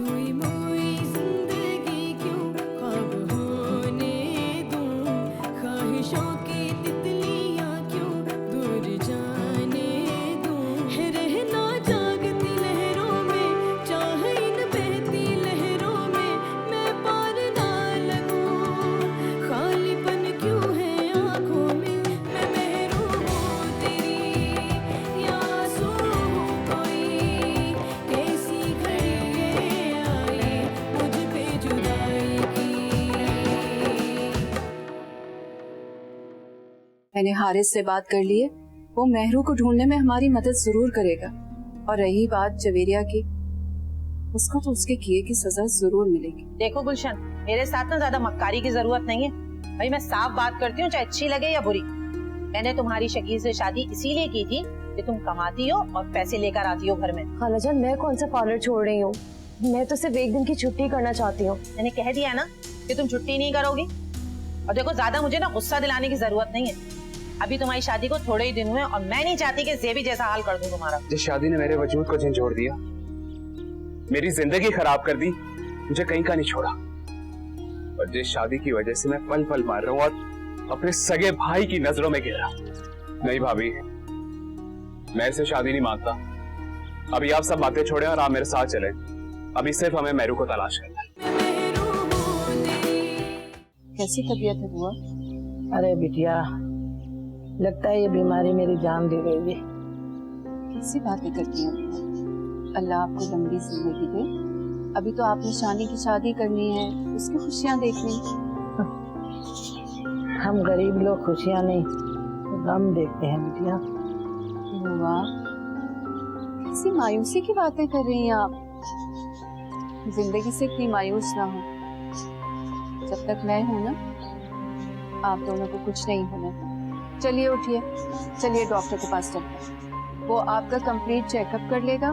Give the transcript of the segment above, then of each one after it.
सोई मोई जिंदगी क्यों ख्वाब होने दूं, ख्वाहिशों की तितलियां क्यों दूर जाने दूं, है रहना जागती लहरों में, चाहे इन बहती लहरों में मैं पार ना लगूं, खालीपन क्यों है आंखों में, मैं महरूम हूँ तेरी या आंसू हूँ कोई, कैसी घड़ी ये आई मुझ पे जुदाई की। मैंने हारिस से बात कर ली है, वो मेहरू को ढूंढने में हमारी मदद जरूर करेगा। और रही बात जवेरिया की, उसको तो उसके किए की सजा जरूर मिलेगी। देखो गुलशन, मेरे साथ ना ज्यादा मक्कारी की जरूरत नहीं है भाई। मैं साफ बात करती हूँ, चाहे अच्छी लगे या बुरी। मैंने तुम्हारी शकील से शादी इसीलिए की थी कि तुम कमाती हो और पैसे लेकर आती हो घर में। खालाजान, मैं कौन सा पार्लर छोड़ रही हूँ, मैं तो सिर्फ एक दिन की छुट्टी करना चाहती हूँ। मैंने कह दिया ना कि तुम छुट्टी नहीं करोगी। और देखो, ज्यादा मुझे ना गुस्सा दिलाने की जरूरत नहीं है। अभी तुम्हारी शादी को थोड़े ही दिन हुए और मैं नहीं चाहती कि ज़ेबी जैसा हाल कर दूं तुम्हारा। जिस शादी ने मेरे वजूद को झंझोड़ दिया, मेरी जिंदगी खराब कर दी, मुझे कहीं का नहीं छोड़ा, और जिस शादी की वजह से मैं पल पल मार रहा हूँ और अपने सगे भाई की नजरों में गिर रहा हूँ। नहीं भाभी, मैं इसे शादी नहीं मानता। अभी आप सब बातें छोड़ें और आप मेरे साथ चलें। अभी सिर्फ हमें मेहरू को तलाश करना है। कैसी तबीयत है बुआ? अरे बिटिया, लगता है ये बीमारी मेरी जान दे रही है। कैसी बातें करती हैं बुआ? अल्लाह आपको लंबी जिंदगी दे। अभी तो आपने शानी की शादी करनी है, उसकी खुशियाँ देखनी। हम गरीब लोग खुशियाँ नहीं, गम देखते हैं बिटिया। बुआ, कैसी मायूसी की बातें कर रही हैं आप? जिंदगी से इतनी मायूस ना हो। जब तक मैं हूं ना, आप दोनों को कुछ नहीं होना। चलिए उठिए, चलिए डॉक्टर के पास चलते हैं। वो आपका कंप्लीट चेकअप कर लेगा,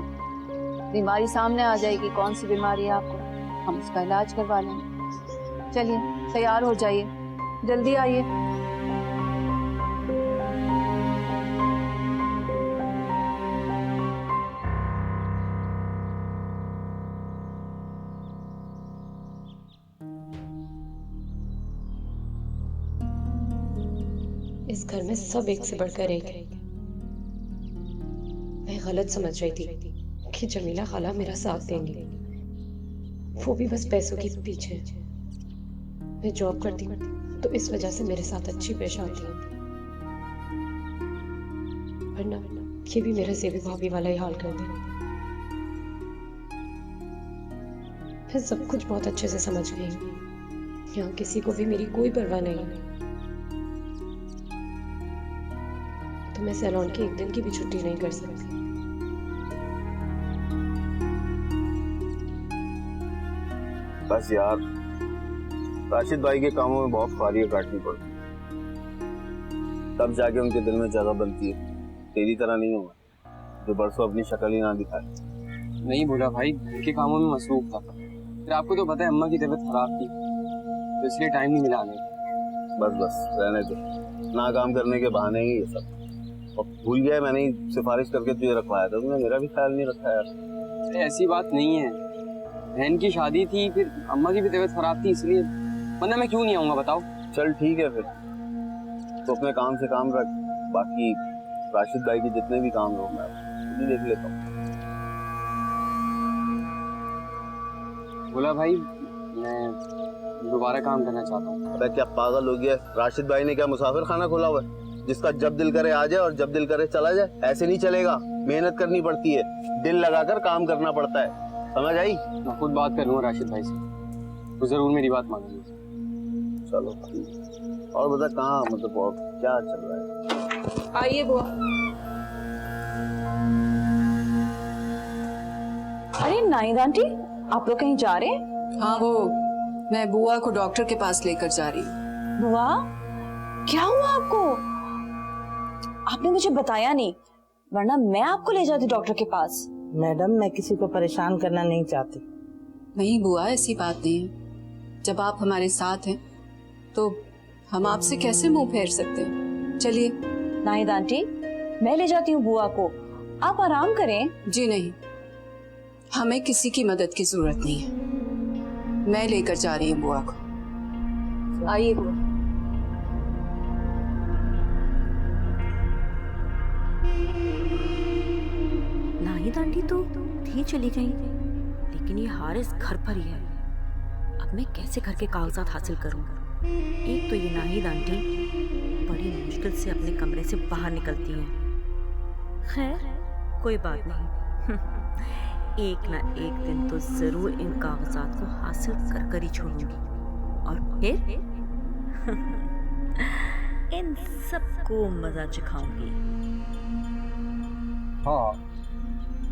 बीमारी सामने आ जाएगी कौन सी बीमारी है आपको, हम उसका इलाज करवा लेंगे। चलिए तैयार हो जाइए, जल्दी आइए। इस घर में सब एक से बढ़कर एक है। मैं गलत समझ रही थी कि जमीला खाला मेरा साथ देंगी, वो भी बस पैसों के पीछे। मैं जॉब करती हूँ तो इस वजह से मेरे साथ अच्छी पेश आती है, वरना ये भी मेरा ज़ेबी भाभी वाला ही हाल कर दे। मैं सब कुछ बहुत अच्छे से समझ गई हूँ। यहाँ किसी को भी मेरी कोई परवाह नहीं है। तो मैं सैलून की एक दिन की भी छुट्टी नहीं कर सकती। बस यार, राशिद भाई के कामों में बहुत फारियां काटनी पड़ती, तब जाके उनके दिल में जगह बनती है। तेरी तरह नहीं हुआ जो बरसों अपनी शक्ल ही ना दिखाए। नहीं बोला भाई, के कामों में मसरूफ था। फिर आपको तो पता है अम्मा की तबीयत खराब थी, तो इसलिए टाइम नहीं मिला हमें। बस रहने दो, ना काम करने के बहाने ही ये सब। और भूल गया, मैंने ही सिफारिश करके तुझे रखवाया था, तुमने मेरा भी ख्याल नहीं रखा यार। ऐसी बात नहीं है, बहन की शादी थी, फिर अम्मा की भी तबीयत खराब थी, इसलिए। वरना मैं क्यों नहीं आऊंगा बताओ? चल ठीक है, फिर तो अपने काम से काम रख, बाकी राशिद भाई के जितने भी काम हो मैं खुद ही देख लेता हूँ। बोला भाई, मैं दोबारा काम करना चाहता हूँ। अबे क्या पागल हो गया? राशिद भाई ने क्या मुसाफिर खाना खोला हुआ है जिसका जब दिल करे आ जाए और जब दिल करे चला जाए? ऐसे नहीं चलेगा, मेहनत करनी पड़ती है, दिल लगाकर काम करना पड़ता है, समझ आई? मैं खुद बात कर लूँगा राशिद भाई से, तो जरूर मेरी बात मानेंगे। चलो ठीक। और बता कहाँ, मतलब और क्या चल रहा है? आइए बुआ। अरे नाइद आंटी, आप लोग कहीं जा रहे हैं? हाँ, वो मैं बुआ को डॉक्टर के पास लेकर जा रही हूँ। बुआ, क्या हुआ आपको? आपने मुझे बताया नहीं, वरना मैं आपको ले जाती डॉक्टर के पास। मैडम, मैं किसी को परेशान करना नहीं चाहती। नहीं बुआ, ऐसी बात नहीं है। जब आप हमारे साथ हैं तो हम आपसे कैसे मुंह फेर सकते हैं। चलिए। नाहिद आंटी, मैं ले जाती हूँ बुआ को, आप आराम करें। जी नहीं, हमें किसी की मदद की जरूरत नहीं है, मैं लेकर जा रही हूँ बुआ को। आइए बुआ। नाहिद आंटी तो थी चली गई, लेकिन ये हारिस घर पर ही है। अब मैं कैसे घर के कागजात हासिल करूं? एक तो ये नाहिद आंटी बड़ी मुश्किल से अपने कमरे से बाहर निकलती हैं। खैर कोई बात नहीं, एक ना एक दिन तो जरूर इन कागजात को हासिल कर कर ही छोड़ूंगी, और फिर इन सबको मजा चखाऊंगी। हाँ,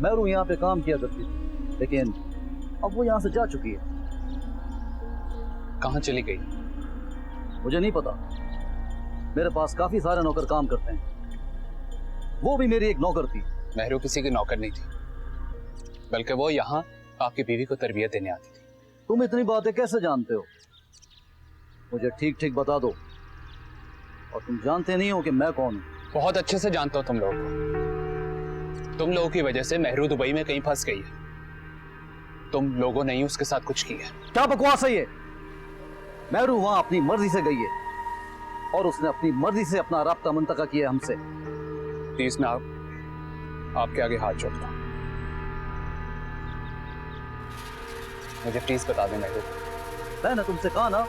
महरू यहाँ पे काम किया करती थी, लेकिन अब वो यहाँ से जा चुकी है। कहाँ चली गई? मुझे नहीं पता, मेरे पास काफी सारे नौकर काम करते हैं, वो भी मेरी एक नौकर थी। महरू किसी की नौकर नहीं थी, बल्कि वो यहाँ आपकी बीवी को तरबियत देने आती थी। तुम इतनी बातें कैसे जानते हो? मुझे ठीक ठीक बता दो, और तुम जानते नहीं हो कि मैं कौन हूँ। बहुत अच्छे से जानता हूँ तुम लोगों को। तुम लोगों की वजह से महरू दुबई में कहीं फंस गई है। तुम लोगों ने ही उसके साथ कुछ किया। क्या बकवास है ये? महरू वहां अपनी मर्जी से गई है, और उसने अपनी मर्जी से अपना राब्ता मुंतका किया है हमसे। प्लीज मैं आपके आगे हाथ जोड़ता हूँ, मुझे प्लीज बता दें महरू। मैंने तुमसे कहा ना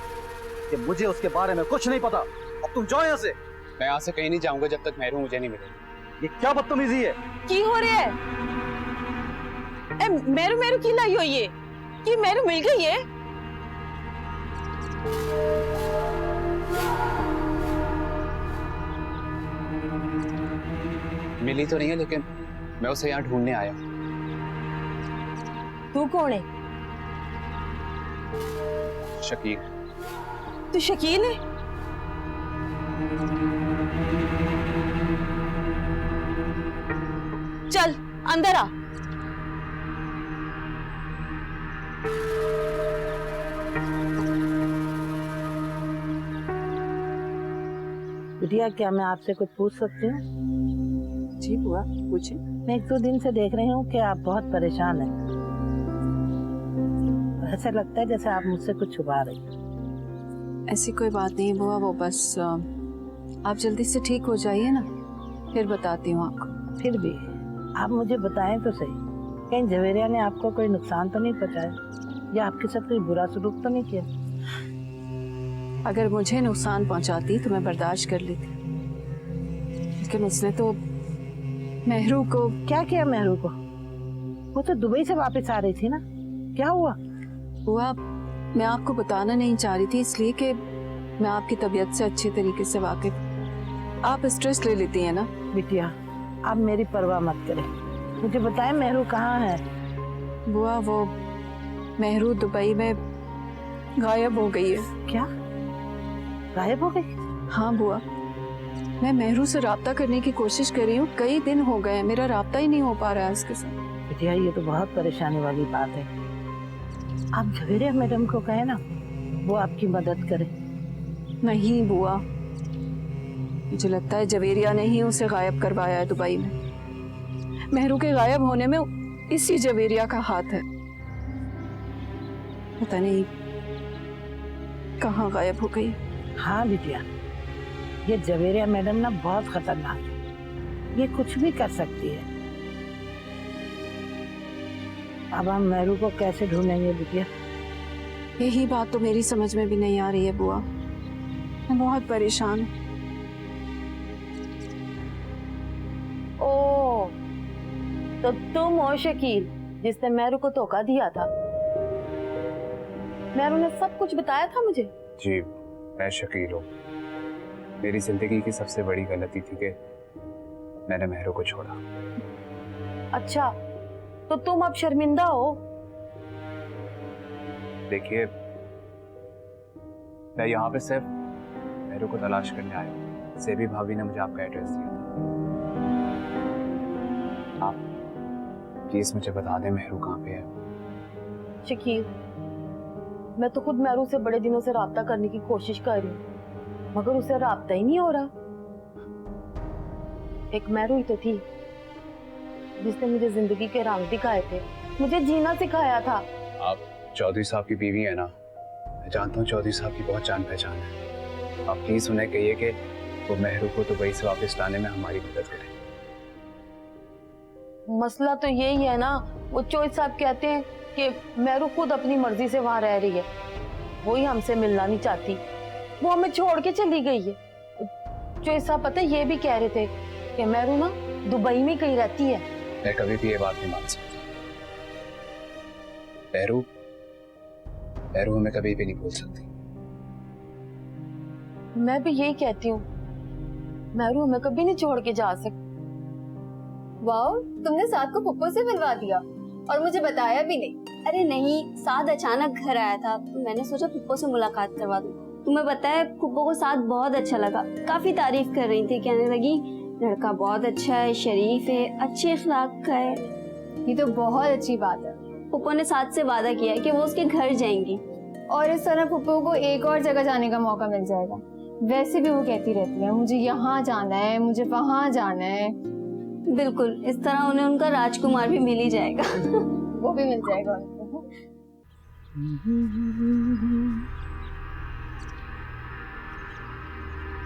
कि मुझे उसके बारे में कुछ नहीं पता। अब तुम जाओ यहाँ से। मैं यहाँ से कहीं नहीं जाऊंगा जब तक महरू मुझे नहीं मिलेगी। ये क्या बदतमीजी है? की हो रहा है? ए मेरू मेरू की लाई हो ये? कि मेरू मिल गई है? मिली तो नहीं है, लेकिन मैं उसे यहाँ ढूंढने आया। तू कौन है? शकील। तू शकील है? चल अंदर आ। बिटिया, क्या मैं आपसे कुछ पूछ सकती हूँ? जी बुआ, पूछे। मैं 1-2 दिन से देख रही हूँ कि आप बहुत परेशान हैं। ऐसा लगता है जैसे आप मुझसे कुछ छुपा रही हैं। ऐसी कोई बात नहीं बुआ, वो बस आप जल्दी से ठीक हो जाइए ना, फिर बताती हूँ आपको। फिर भी आप मुझे बताएं तो सही, कहीं जवेरिया ने आपको कोई नुकसान तो नहीं पहुँचाया, या आपके साथ कोई बुरा सलूक तो नहीं किया? अगर मुझे नुकसान पहुंचाती तो मैं बर्दाश्त कर लेती, लेकिन उसने तो महरू को। क्या किया महरू को? वो तो दुबई से वापस आ रही थी ना, क्या हुआ? बुआ, मैं आपको बताना नहीं चाह रही थी, इसलिए कि मैं आपकी तबीयत से अच्छे तरीके से वाकिफ। आप स्ट्रेस ले लेती हैं ना। बिटिया, आप मेरी परवाह मत करें, मुझे बताएं महरू कहाँ है? बुआ, वो महरू दुबई में गायब हो गई है। क्या, गायब हो गई? हाँ बुआ, मैं महरू से राब्ता करने की कोशिश कर रही हूँ, कई दिन हो गए हैं, मेरा राब्ता ही नहीं हो पा रहा है उसके साथ। बिटिया, ये तो बहुत परेशानी वाली बात है। आप जवेरिया मैडम को कहें ना, वो आपकी मदद करे। नहीं बुआ, मुझे लगता है जवेरिया ने ही उसे गायब करवाया है दुबई में। महरू के गायब होने में इसी जवेरिया का हाथ है। पता नहीं कहाँ गायब हो गई। हाँ बिटिया, ये जवेरिया मैडम ना बहुत खतरनाक है, ये कुछ भी कर सकती है। अब हम महरू को कैसे ढूंढेंगे बिटिया? यही बात तो मेरी समझ में भी नहीं आ रही है बुआ, मैं बहुत परेशान हूँ। ओ, तो तुम हो शकील जिसने महरू को धोखा दिया था? महरू ने सब कुछ बताया था मुझे। जी, मैं शकील हूँ। मेरी जिंदगी की सबसे बड़ी गलती थी कि मैंने महरू को छोड़ा। अच्छा, तो तुम अब शर्मिंदा हो? देखिए, मैं यहाँ पे सिर्फ महरू को तलाश करने आया हूँ। सेबी भाभी ने मुझे आपका एड्रेस दिया था। आप प्लीज मुझे बता दें महरू कहाँ पे है। शकील, मैं तो खुद महरू से बड़े दिनों से राब्ता करने की कोशिश कर रही हूँ, मगर उसे राब्ता ही नहीं हो रहा। एक महरू ही तो थी जिसने मुझे जिंदगी के रंग दिखाए थे, मुझे जीना सिखाया था। आप चौधरी साहब की बीवी है ना, मैं जानता हूँ चौधरी साहब की बहुत जान पहचान है। आप प्लीज उन्हें कहिए कि वो मेहरू को दुबई से वापस लाने में हमारी मदद करें। मसला तो यही है ना, वो चोइस साहब कहते हैं कि मेहरू खुद अपनी मर्जी से वहां रह रही है, वही हमसे मिलना नहीं चाहती, वो हमें छोड़ के चली गई है। चोइस साहब पता है ये भी कह रहे थे कि मेहरू ना दुबई में कहीं रहती है। मैं कभी भी ये बात नहीं मान सकता। मेहरू हमें कभी भी नहीं भूल सकती। मैं भी यही कहती हूँ, मेहरू हमें कभी नहीं छोड़ के जा सकती। वाह, तुमने साद को पुप्पो से मिलवा दिया और मुझे बताया भी नहीं। अरे नहीं, साद अचानक घर आया था तो मैंने सोचा पुप्पो से मुलाकात करवा दूं। तुम्हें बताया पुप्पो को साद बहुत अच्छा लगा, काफी तारीफ कर रही थी, कहने लगी लड़का बहुत अच्छा है, शरीफ है, अच्छे अखलाक का है। ये तो बहुत अच्छी बात है। पुप्पो ने साद से वादा किया है कि वो उसके घर जाएंगी और इस तरह पुप्पो को एक और जगह जाने का मौका मिल जाएगा। वैसे भी वो कहती रहती है मुझे यहाँ जाना है, मुझे वहाँ जाना है। बिल्कुल, इस तरह उन्हें उनका राजकुमार भी मिल ही जाएगा। वो भी मिल जाएगा उनको।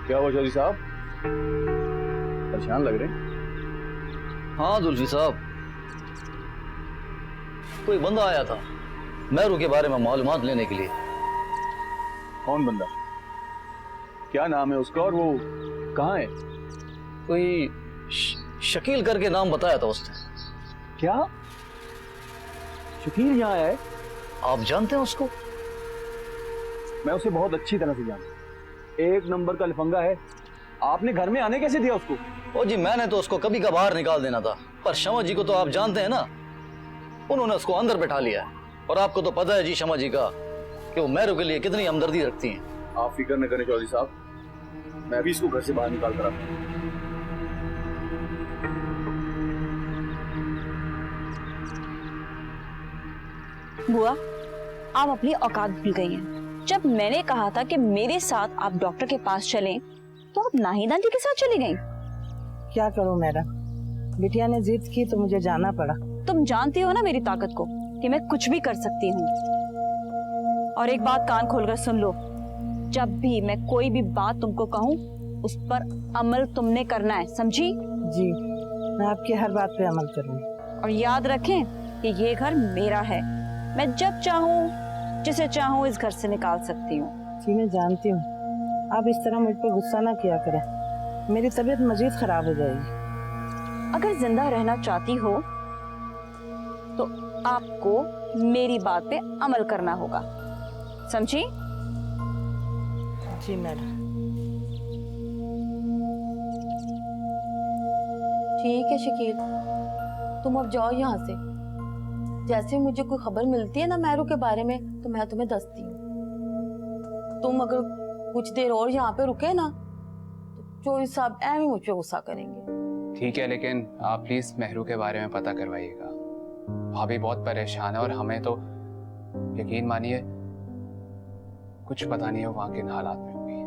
क्या हुआ चौधरी साहब, परेशान लग रहे हैं? हाँ जुल्फी साहब, कोई बंदा आया था मेहरू के बारे में मालूमात लेने के लिए। कौन बंदा, क्या नाम है उसका और वो कहाँ है? कोई शकील करके नाम बताया था उसने। क्या शकील यहाँ है? आप जानते हैं उसको? मैं उसे बहुत अच्छी तरह से जानता हूँ, एक नंबर का लफंगा है। आपने घर में आने कैसे दिया उसको? ओ जी, मैंने तो उसको कभी कभार निकाल देना था, पर शमा जी को तो आप जानते हैं ना, उन्होंने उसको अंदर बैठा लिया है। और आपको तो पता है जी शमा जी का कि वो मेहरू के लिए कितनी हमदर्दी रखती हैं। आप फिक्र न करें चौधरी साहब, मैं भी इसको घर से बाहर निकाल कर आता हूँ। बुआ, आप अपनी औकात भूल गई हैं। जब मैंने कहा था कि मेरे साथ आप डॉक्टर के पास चलें, तो आप नाहिद आंटी के साथ चली गईं। क्या करूं मैडम, बिटिया ने जिद की तो मुझे जाना पड़ा। तुम जानती हो ना मेरी ताकत को, कि मैं कुछ भी कर सकती हूँ। और एक बात कान खोलकर सुन लो, जब भी मैं कोई भी बात तुमको कहूँ उस पर अमल तुमने करना है, समझी? जी, मैं आपकी हर बात पे अमल करूंगी। और याद रखें कि ये घर मेरा है, मैं जब चाहूँ जिसे चाहूँ इस घर से निकाल सकती हूँ। जी मैं जानती हूँ, आप इस तरह मुझ पर गुस्सा ना किया करें, मेरी तबीयत मजीद खराब हो जाएगी। अगर जिंदा रहना चाहती हो तो आपको मेरी बात पे अमल करना होगा, समझी? जी मैडम। ठीक है शकील, तुम अब जाओ यहाँ से। जैसे मुझे कोई खबर मिलती है ना मेहरू के बारे में तो मैं तुम्हें दसती हूँ। तुम अगर कुछ देर और यहाँ पे रुके ना तो चोरी साहब ऐਵੇਂ मुझ पे गुस्सा करेंगे। ठीक है, लेकिन आप प्लीज मेहरू के बारे में पता करवाइएगा। भाभी बहुत परेशान है और हमें तो यकीन मानिए कुछ पता नहीं है वहां किन हालात में होगी।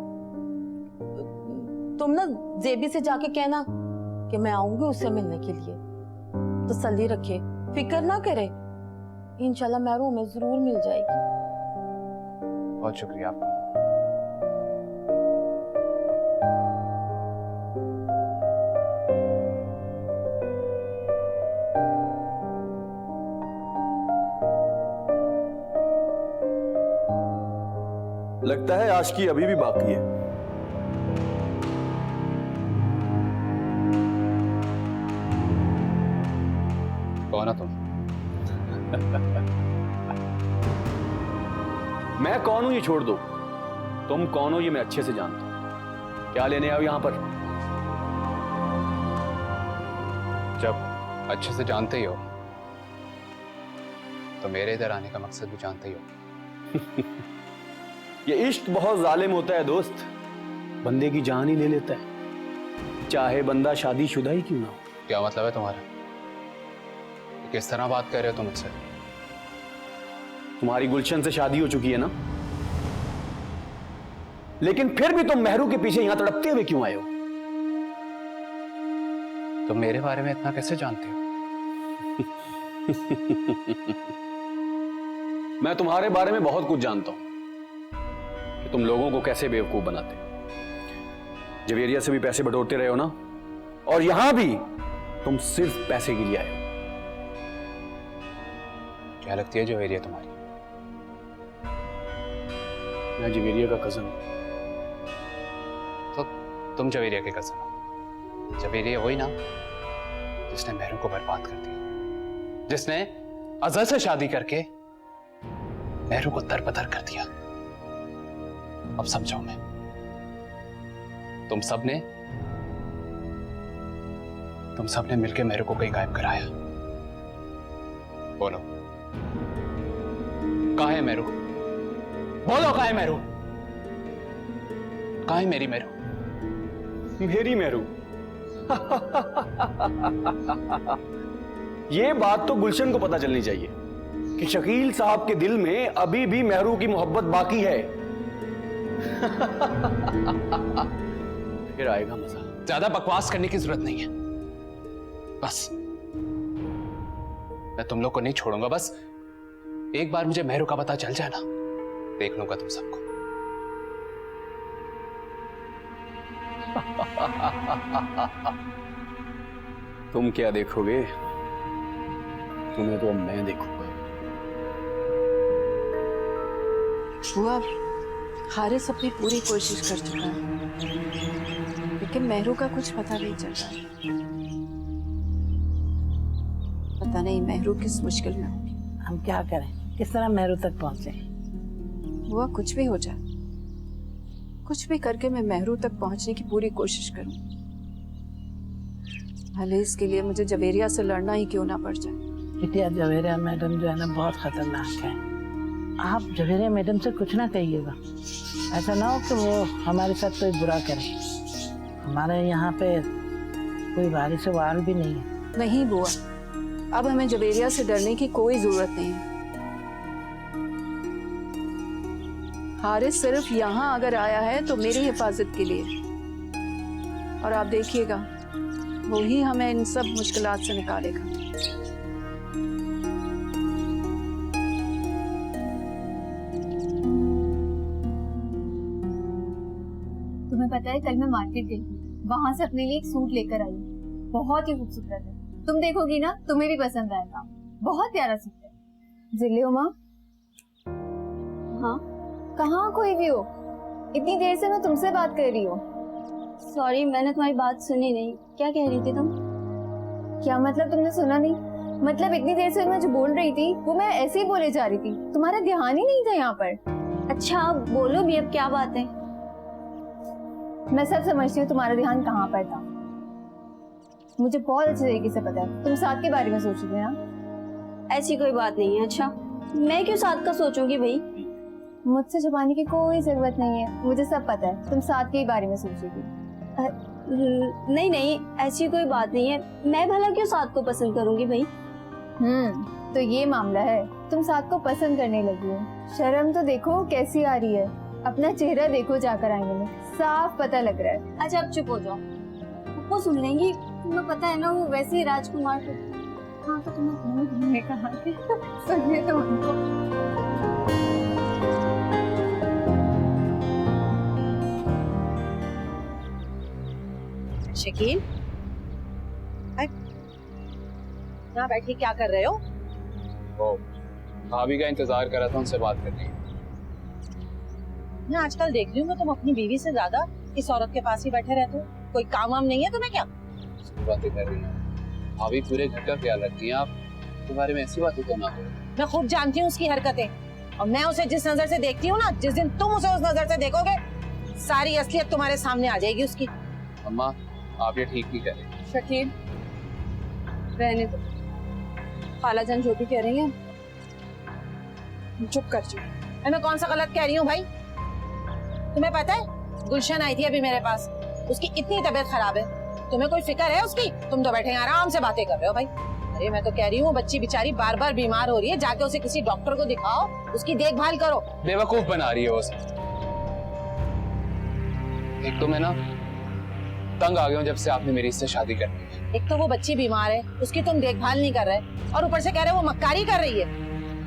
तुम ना जेबी से जाके कहना कि मैं आऊंगी उससे मिलने के लिए, तसल्ली रखे, फिक्र ना करे, इंशाल्लाह मेहरू हमें जरूर मिल जाएगी। बहुत शुक्रिया आपका। लगता है आशिकी अभी भी बाकी है। कौन हो तुम? मैं कौन हूं ये छोड़ दो, तुम कौन हो ये मैं अच्छे से जानता हूं। क्या लेने आओ यहां पर? जब अच्छे से जानते ही हो तो मेरे इधर आने का मकसद भी जानते ही हो। ये इश्क बहुत जालिम होता है दोस्त, बंदे की जान ही ले लेता है, चाहे बंदा शादीशुदा ही क्यों ना हो। क्या मतलब है तुम्हारा? किस तरह बात कर रहे हो तुम मुझसे? तुम्हारी गुलशन से शादी हो चुकी है ना, लेकिन फिर भी तुम मेहरू के पीछे यहां तड़पते हुए क्यों आए हो? तुम मेरे बारे में इतना कैसे जानते हो? मैं तुम्हारे बारे में बहुत कुछ जानता हूं कि तुम लोगों को कैसे बेवकूफ बनाते हो। जवेरिया से भी पैसे बटोरते रहे हो ना, और यहां भी तुम सिर्फ पैसे के लिए आए हो। क्या लगती है जवेरिया तुम्हारी? मैं जवेरिया का कजन हूं। तो तुम जवेरिया के कजन हो। जवेरिया वही ना जिसने मेहरू को बर्बाद कर दिया, जिसने अजहर से शादी करके मेहरू को दरबदर कर दिया। अब समझाओ मैं, तुम सबने मिलकर मेहरू को कहीं गायब कराया। बोलो कहाँ है मेहरू? बोलो कहाँ है मेहरू? कहाँ है मेरी मेहरू? मेरी मेहरू? ये बात तो गुलशन को पता चलनी चाहिए कि शकील साहब के दिल में अभी भी मेहरू की मोहब्बत बाकी है। फिर आएगा मजा। ज्यादा बकवास करने की जरूरत नहीं है। बस मैं तुम लोग को नहीं छोड़ूंगा। बस एक बार मुझे मेहरू का पता चल जाए ना, देख लूंगा तुम सबको। तुम क्या देखोगे? तुम्हें तो मैं देखूंगा। हुआ, हारिस अपनी पूरी कोशिश कर चुका है, लेकिन मेहरू का कुछ पता नहीं चल रहा। पता नहीं मेहरू किस मुश्किल में होगी। हम क्या करें, किस तरह मेहरू तक पहुंचे? हुआ, कुछ भी हो जाए, कुछ भी करके मैं मेहरू तक पहुंचने की पूरी कोशिश करूं। भले इसके लिए मुझे जवेरिया से लड़ना ही क्यों ना पड़ जाए। बिटिया, जवेरिया मैडम जो है ना बहुत खतरनाक है। आप जवेरिया मैडम से कुछ ना कहिएगा। ऐसा ना हो कि वो हमारे साथ कोई बुरा करे। हमारे यहाँ पे कोई बारी से वार भी नहीं है। नहीं बुआ, अब हमें जवेरिया से डरने की कोई जरूरत नहीं है। हारिस सिर्फ यहाँ अगर आया है तो मेरी हिफाजत के लिए, और आप देखिएगा वो ही हमें इन सब मुश्किलात से निकालेगा। तुम्हें पता है, कल मैं मार्केट गई, वहां से अपने लिए एक सूट लेकर आई। बहुत ही खूबसूरत है, तुम देखोगी ना तुम्हें भी पसंद आएगा। बहुत प्यारा सूट है। जिले माँ। हाँ, कहाँ कोई भी हो? इतनी देर से मैं तुमसे बात कर रही हूँ। सॉरी, मैंने तुम्हारी बात सुनी नहीं। क्या कह रही थी तुम? क्या मतलब तुमने सुना नहीं? मतलब इतनी देर से मैं जो बोल रही थी वो मैं ऐसे ही बोले जा रही थी, तुम्हारा ध्यान ही नहीं था यहाँ पर। अच्छा बोलो भी, अब क्या बात है? मैं सब समझती हूँ तुम्हारा ध्यान कहाँ पर था। मुझे बहुत अच्छे तरीके से पता है, तुम साथ के बारे में सोच रही हो ना। ऐसी कोई बात नहीं है। अच्छा, मैं क्यों साथ का सोचूंगी भाई? मुझसे छुपाने की कोई जरूरत नहीं है, मुझे सब पता है, तुम साथ के बारे में सोचोगी। नहीं नहीं, ऐसी कोई बात नहीं है। मैं भला क्यों साथ को पसंद करूंगी भाई? तो ये मामला है, तुम साथ को पसंद करने लगी हो। शर्म तो देखो कैसी आ रही है, अपना चेहरा देखो जाकर आईने में, साफ पता लग रहा है। अच्छा अब चुप हो जाओ, वो सुन लेंगी। तुम्हें पता है ना वो वैसे ही राजकुमार को। हाँ तो तुम्हें कहा सुनिए तो उनको। शकील, यहाँ बैठे क्या कर रहे हो? वो भाभी का इंतजार कर रहा था, उनसे बात करनी है। मैं आजकल देख रही हूँ तुम अपनी बीवी से ज्यादा इस औरत के पास ही बैठे रहते हो। कोई काम वाम नहीं है तुम्हें क्या? बातें कर रही हैं भाभी, पूरे घर का ख्याल रखती हैं आप, तुम्हारे में ऐसी बातें तो ना हो। मैं खूब जानती हूँ उसकी हरकतें, और मैं उसे जिस नजर से देखती हूँ ना, जिस दिन तुम उसे उस नजर से देखोगे सारी असलियत तुम्हारे सामने आ जाएगी उसकी। अम्मा आप ये ठीक नहीं कर रही। शकील रहने दो, खालाजान जो भी कह रही हैं चुप कर जाओ। मैं कौन सा गलत कह रही हूँ भाई? तुम्हें पता है गुलशन आई थी अभी मेरे पास, उसकी इतनी तबीयत खराब है, तुम्हें कोई फिक्र है उसकी? तुम तो बैठे आराम से बातें कर रहे हो भाई। अरे मैं तो कह रही हूँ बच्ची बेचारी बार बार बीमार हो रही है, जाके उसे किसी डॉक्टर को दिखाओ, उसकी देखभाल करो। बेवकूफ बना रही है वो। एक तो मैं ना तंग आ गया हूँ जब से आपने मेरी इससे शादी कर दी है। एक तो वो बच्ची बीमार है, उसकी तुम देखभाल नहीं कर रहे, और ऊपर से कह रहे हो वो मक्कारी कर रही है।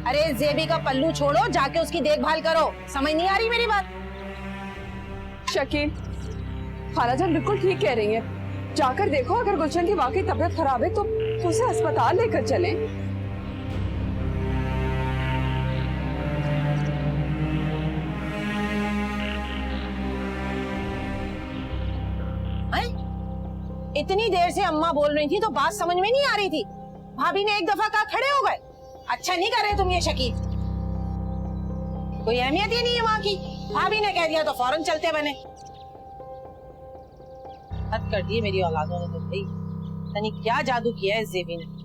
अरे जेबी का पल्लू छोड़ो, जाके उसकी देखभाल करो। समझ नहीं आ रही मेरी बात? शकील, खालाजान बिल्कुल ठीक कह रही है। जाकर देखो, अगर गुलशन की वाकई तबीयत खराब है तो उसे अस्पताल लेकर चलें। इतनी देर से अम्मा बोल रही थी तो बात समझ में नहीं आ रही थी। भाभी ने एक दफा कहा खड़े हो गए। अच्छा नहीं कर रहे तुम ये शकील, कोई अहमियत ही नहीं है वहां की। भाभी ने कह दिया तो फौरन चलते बने। हद कर दी मेरी औलादों ने तो भाई, तनी क्या जादू किया है इस जेबी ने।